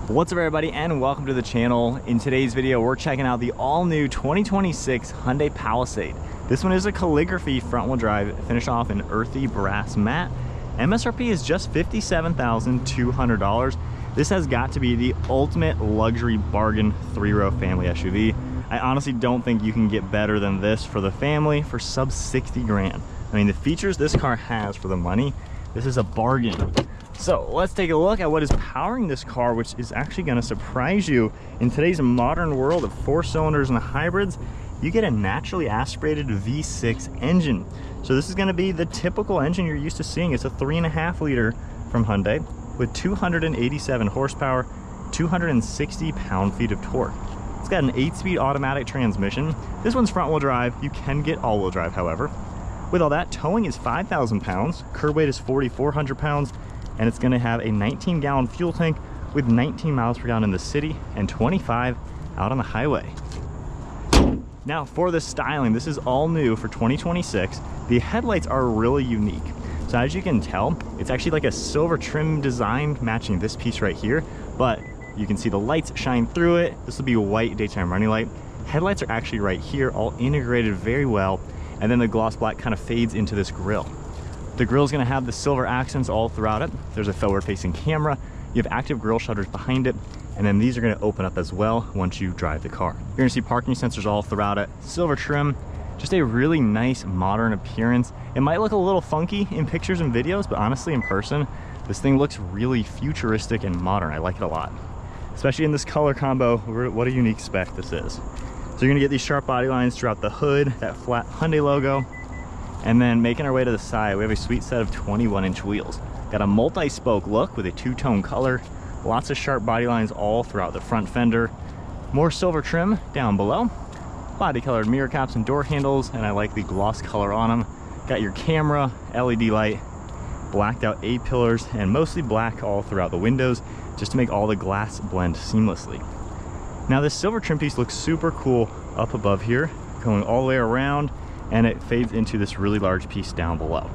What's up everybody, and welcome to the channel. In today's video we're checking out the all-new 2026 Hyundai Palisade. This one is a calligraphy front-wheel drive, finished off in Earthy Brass Matte. MSRP is just $57,200. This has got to be the ultimate luxury bargain 3-row family SUV. I honestly don't think you can get better than this for the family for sub 60 grand. I mean, the features this car has for the money, this is a bargain. So let's take a look at what is powering this car, which is actually going to surprise you. In today's modern world of 4 cylinders and hybrids, you get a naturally aspirated V6 engine. So this is going to be the typical engine you're used to seeing. It's a 3.5 liter from Hyundai with 287 horsepower, 260 pound-feet of torque. It's got an 8-speed automatic transmission. This one's front-wheel drive. You can get all-wheel drive, however. With all that, towing is 5,000 pounds, curb weight is 4,400 pounds, and it's going to have a 19-gallon fuel tank with 19 miles per gallon in the city and 25 out on the highway. Now for the styling, this is all new for 2026. The headlights are really unique. So as you can tell, it's actually like a silver trim design matching this piece right here, but you can see the lights shine through it. This will be a white daytime running light. Headlights are actually right here, all integrated very well, and then the gloss black kind of fades into this grille. The grille is going to have the silver accents all throughout it. There's a forward-facing camera. You have active grille shutters behind it, and then these are going to open up as well once you drive the car. You're going to see parking sensors all throughout it. Silver trim, just a really nice modern appearance. It might look a little funky in pictures and videos, but honestly in person, this thing looks really futuristic and modern. I like it a lot, especially in this color combo. What a unique spec this is. So you're going to get these sharp body lines throughout the hood, that flat Hyundai logo. And then making our way to the side, we have a sweet set of 21-inch wheels. Got a multi-spoke look with a 2-tone color. Lots of sharp body lines all throughout the front fender. More silver trim down below. Body-colored mirror caps and door handles, and I like the gloss color on them. Got your camera, LED light, blacked out A-pillars, and mostly black all throughout the windows, just to make all the glass blend seamlessly. Now this silver trim piece looks super cool up above here, going all the way around, and it fades into this really large piece down below.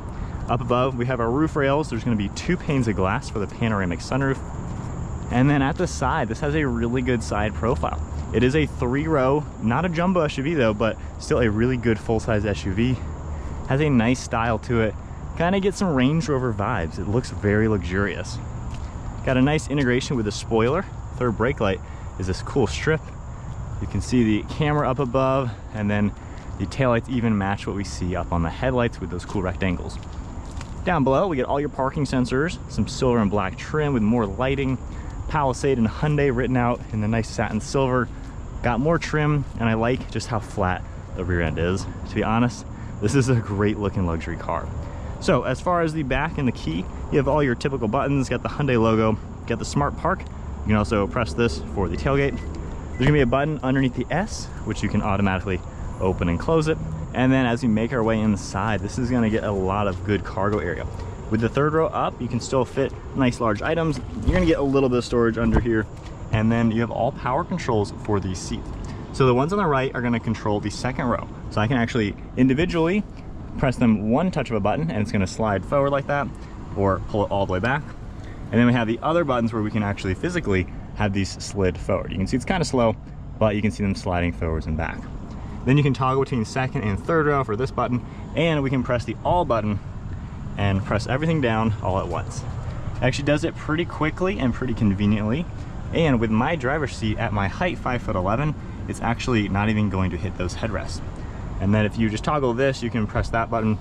Up above, we have our roof rails. There's going to be 2 panes of glass for the panoramic sunroof. And then at the side, this has a really good side profile. It is a 3-row, not a jumbo SUV though, but still a really good full-size SUV. Has a nice style to it. Kind of gets some Range Rover vibes. It looks very luxurious. Got a nice integration with the spoiler. Third brake light is this cool strip. You can see the camera up above, and then the taillights even match what we see up on the headlights with those cool rectangles. Down below, we get all your parking sensors, some silver and black trim with more lighting, Palisade and Hyundai written out in the nice satin silver. Got more trim, and I like just how flat the rear end is. To be honest, this is a great looking luxury car. So as far as the back and the key, you have all your typical buttons. Got the Hyundai logo, got the Smart Park. You can also press this for the tailgate. There's gonna be a button underneath the S, which you can automatically open and close it. And then as we make our way inside, this is going to get a lot of good cargo area. With the 3rd row up, you can still fit nice large items. You're going to get a little bit of storage under here, and then you have all power controls for these seats. So the ones on the right are going to control the 2nd row. So I can actually individually press them one touch of a button, and it's going to slide forward like that, or pull it all the way back. And then we have the other buttons where we can actually physically have these slid forward. You can see it's kind of slow, but you can see them sliding forwards and back. Then you can toggle between 2nd and 3rd row for this button, and we can press the all button and press everything down all at once. It actually does it pretty quickly and pretty conveniently. And with my driver's seat at my height, 5'11", it's actually not even going to hit those headrests. And then if you just toggle this, you can press that button,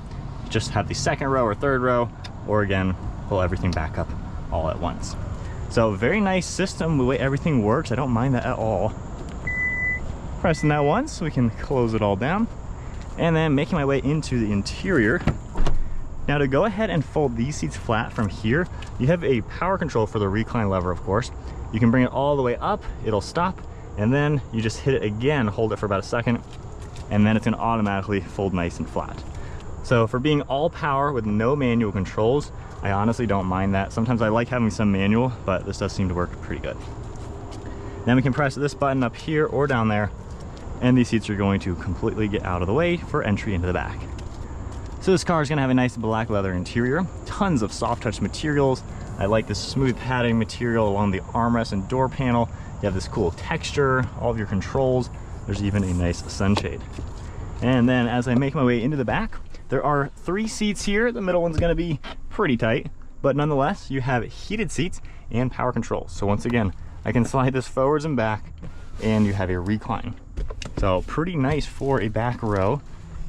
just have the 2nd row or 3rd row, or again, pull everything back up all at once. So very nice system, the way everything works. I don't mind that at all. Pressing that once, we can close it all down, and then making my way into the interior. Now to go ahead and fold these seats flat from here, you have a power control for the recline lever, of course. You can bring it all the way up, it'll stop, and then you just hit it again, hold it for about a second, and then it's going to automatically fold nice and flat. So for being all power with no manual controls, I honestly don't mind that. Sometimes I like having some manual, but this does seem to work pretty good. Then we can press this button up here or down there, and these seats are going to completely get out of the way for entry into the back. So this car is going to have a nice black leather interior, tons of soft touch materials, I like this smooth padding material along the armrest and door panel. You have this cool texture, all of your controls. There's even a nice sunshade. And then as I make my way into the back, there are 3 seats here. The middle one's gonna be pretty tight, but nonetheless, you have heated seats and power controls. So once again, I can slide this forwards and back, and you have a recline. So pretty nice for a back row.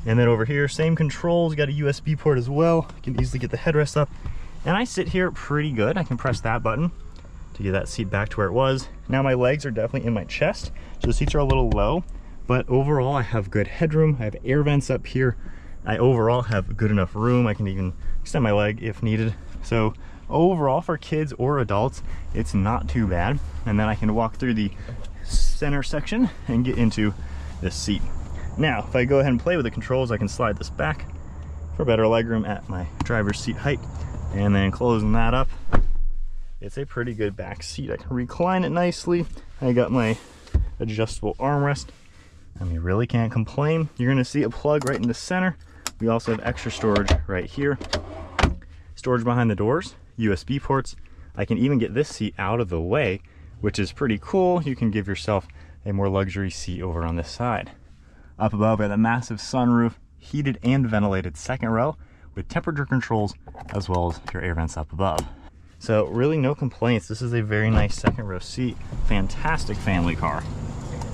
And then over here, same controls, got a USB port as well. You can easily get the headrest up. And I sit here pretty good. I can press that button to get that seat back to where it was. Now my legs are definitely in my chest, so the seats are a little low, but overall I have good headroom. I have air vents up here. I overall have good enough room. I can even extend my leg if needed. So overall, for kids or adults, it's not too bad. And then I can walk through the center section and get into this seat. Now, if I go ahead and play with the controls, I can slide this back for better legroom at my driver's seat height. And then closing that up, it's a pretty good back seat. I can recline it nicely. I got my adjustable armrest, and we really can't complain. You're gonna see a plug right in the center. We also have extra storage right here. Storage behind the doors, USB ports. I can even get this seat out of the way, which is pretty cool. You can give yourself a more luxury seat over on this side. Up above, we have a massive sunroof, heated and ventilated second row with temperature controls, as well as your air vents up above. So really no complaints. This is a very nice second row seat. Fantastic family car.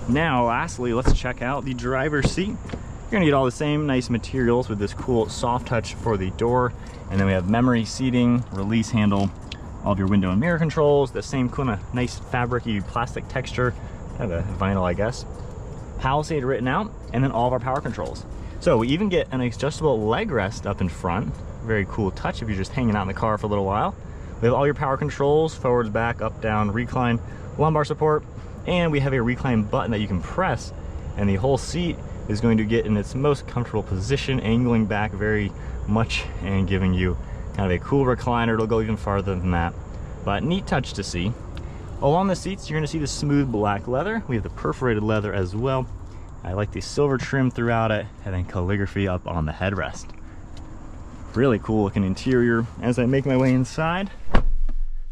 Now, lastly, let's check out the driver's seat. You're gonna get all the same nice materials with this cool soft touch for the door. And then we have memory seating, release handle, all of your window and mirror controls, the same kind of nice fabric-y plastic texture, kind of a vinyl, I guess. Palisade written out, and then all of our power controls. So we even get an adjustable leg rest up in front. Very cool touch if you're just hanging out in the car for a little while. We have all your power controls, forwards, back, up, down, recline, lumbar support, and we have a recline button that you can press, and the whole seat is going to get in its most comfortable position, angling back very much and giving you kind of a cool recliner. It'll go even farther than that, but neat touch to see. Along the seats, you're going to see the smooth black leather. We have the perforated leather as well. I like the silver trim throughout it, and then calligraphy up on the headrest. Really cool looking interior. As I make my way inside,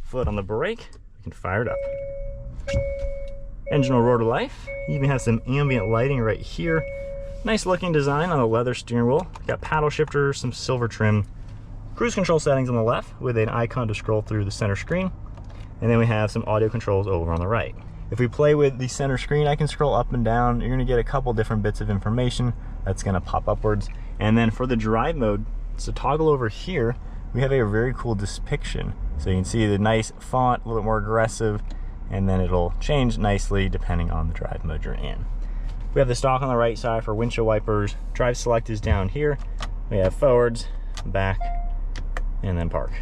foot on the brake, we can fire it up. Engine will roar to life. You even have some ambient lighting right here. Nice looking design on the leather steering wheel. Got paddle shifters, some silver trim. Cruise control settings on the left with an icon to scroll through the center screen. And then we have some audio controls over on the right. If we play with the center screen, I can scroll up and down. You're gonna get a couple different bits of information that's gonna pop upwards. And then for the drive mode, so toggle over here, we have a very cool depiction. So you can see the nice font, a little bit more aggressive, and then it'll change nicely depending on the drive mode you're in. We have the stock on the right side for windshield wipers. Drive select is down here. We have forwards, back, and then park.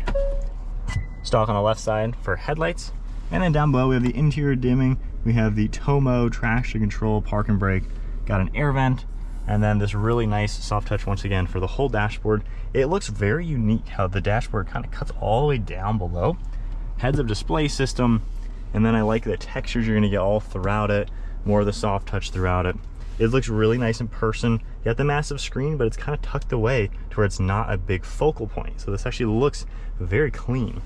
Stock on the left side for headlights. And then down below we have the interior dimming. We have the Tomo traction control, park and brake. Got an air vent. And then this really nice soft touch once again for the whole dashboard. It looks very unique how the dashboard kind of cuts all the way down below. Heads-up display system. And then I like the textures you're gonna get all throughout it. More of the soft touch throughout it. It looks really nice in person. You got the massive screen, but it's kind of tucked away to where it's not a big focal point. So this actually looks very clean.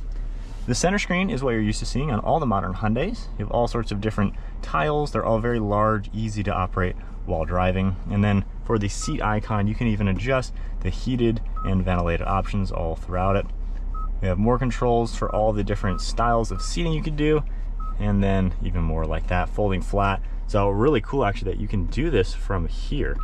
The center screen is what you're used to seeing on all the modern Hyundais. You have all sorts of different tiles. They're all very large, easy to operate while driving. And then for the seat icon, you can even adjust the heated and ventilated options all throughout it. We have more controls for all the different styles of seating you could do, and then even more like that, folding flat. So really cool actually that you can do this from here.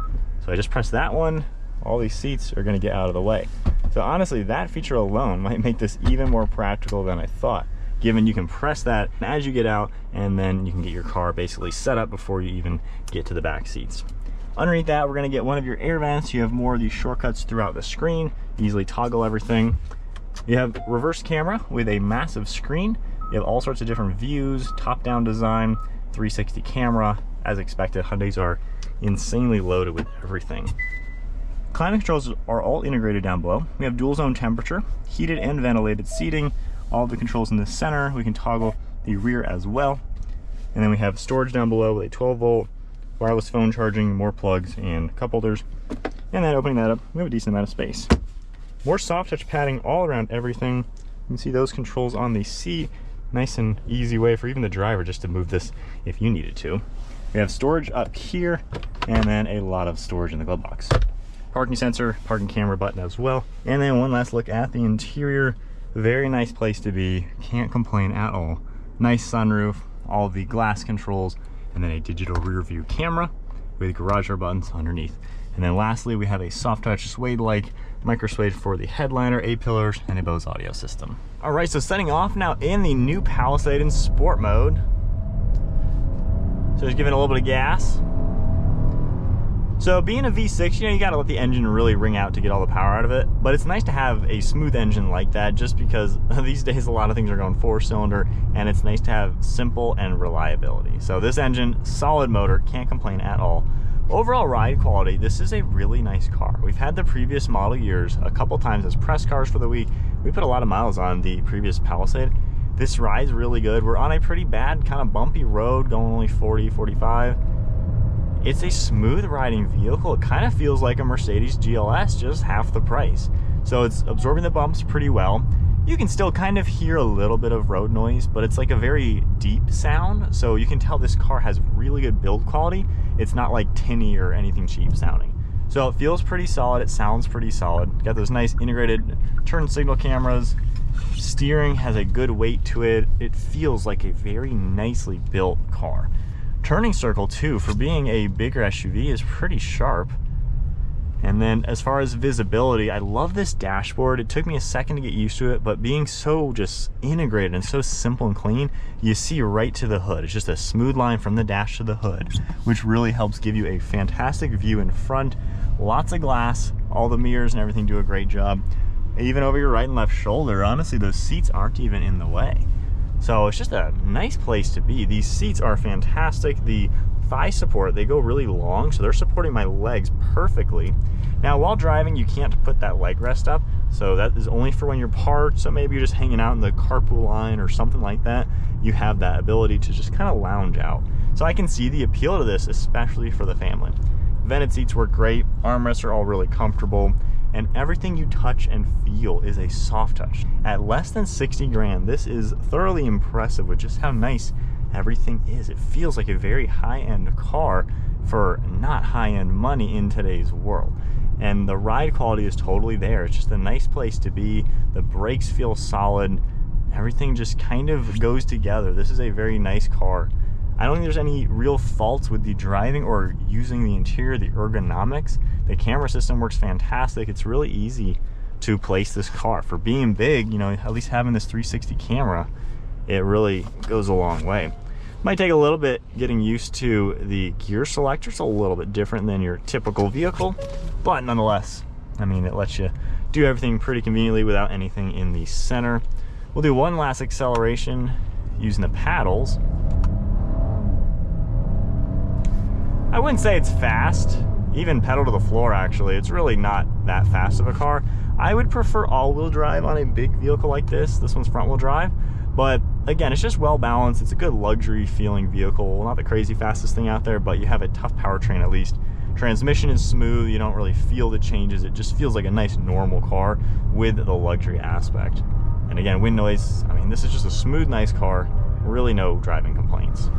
So I just press that one, all these seats are gonna get out of the way. So honestly, that feature alone might make this even more practical than I thought, given you can press that as you get out, and then you can get your car basically set up before you even get to the back seats. Underneath that, we're gonna get one of your air vents. You have more of these shortcuts throughout the screen, easily toggle everything. You have reverse camera with a massive screen. You have all sorts of different views, top-down design, 360 camera. As expected, Hyundais are insanely loaded with everything. Climate controls are all integrated down below. We have dual zone temperature, heated and ventilated seating, all the controls in the center. We can toggle the rear as well. And then we have storage down below with a 12-volt wireless phone charging, more plugs and cup holders. And then opening that up, we have a decent amount of space. More soft touch padding all around everything. You can see those controls on the seat. Nice and easy way for even the driver just to move this if you needed to. We have storage up here, and then a lot of storage in the glove box. Parking sensor, parking camera button as well. And then one last look at the interior. Very nice place to be, can't complain at all. Nice sunroof, all the glass controls, and then a digital rear view camera with garage door buttons underneath. And then lastly, we have a soft touch suede-like micro suede for the headliner, A-pillars, and a Bose audio system. All right, so setting off now in the new Palisade in sport mode. So just giving a little bit of gas. So being a V6, you know, you gotta let the engine really ring out to get all the power out of it, but it's nice to have a smooth engine like that just because these days a lot of things are going 4-cylinder, and it's nice to have simple and reliability. So this engine, solid motor, can't complain at all. Overall ride quality, this is a really nice car. We've had the previous model years a couple times as press cars for the week. We put a lot of miles on the previous Palisade. This ride's really good. We're on a pretty bad kind of bumpy road going only 40, 45. It's a smooth riding vehicle. It kind of feels like a Mercedes GLS, just half the price. So it's absorbing the bumps pretty well. You can still kind of hear a little bit of road noise, but it's like a very deep sound. So you can tell this car has really good build quality. It's not like tinny or anything cheap sounding. So it feels pretty solid. It sounds pretty solid. Got those nice integrated turn signal cameras. Steering has a good weight to it. It feels like a very nicely built car. Turning circle too, for being a bigger SUV, is pretty sharp. And then as far as visibility, I love this dashboard. It took me a second to get used to it, but being so just integrated and so simple and clean, you see right to the hood. It's just a smooth line from the dash to the hood, which really helps give you a fantastic view in front. Lots of glass, all the mirrors and everything do a great job. Even over your right and left shoulder, honestly, those seats aren't even in the way. So it's just a nice place to be. These seats are fantastic. The thigh support, they go really long, so they're supporting my legs perfectly. Now while driving, you can't put that leg rest up, so that is only for when you're parked. So maybe you're just hanging out in the carpool line or something like that. You have that ability to just kind of lounge out. So I can see the appeal to this, especially for the family. Vented seats work great. Armrests are all really comfortable. And everything you touch and feel is a soft touch. At less than 60 grand, this is thoroughly impressive with just how nice everything is. It feels like a very high-end car for not high-end money in today's world. And the ride quality is totally there. It's just a nice place to be. The brakes feel solid. Everything just kind of goes together. This is a very nice car. I don't think there's any real faults with the driving or using the interior, the ergonomics. The camera system works fantastic. It's really easy to place this car. For being big, you know, at least having this 360 camera, it really goes a long way. Might take a little bit getting used to the gear selector. It's a little bit different than your typical vehicle, but nonetheless, I mean, it lets you do everything pretty conveniently without anything in the center. We'll do one last acceleration using the paddles. I wouldn't say it's fast, even pedal to the floor actually. It's really not that fast of a car. I would prefer all-wheel drive on a big vehicle like this. This one's front-wheel drive, but again, it's just well balanced. It's a good luxury feeling vehicle. Not the crazy fastest thing out there, but you have a tough powertrain at least. Transmission is smooth. You don't really feel the changes. It just feels like a nice normal car with the luxury aspect. And again, wind noise, I mean, this is just a smooth, nice car. Really no driving complaints.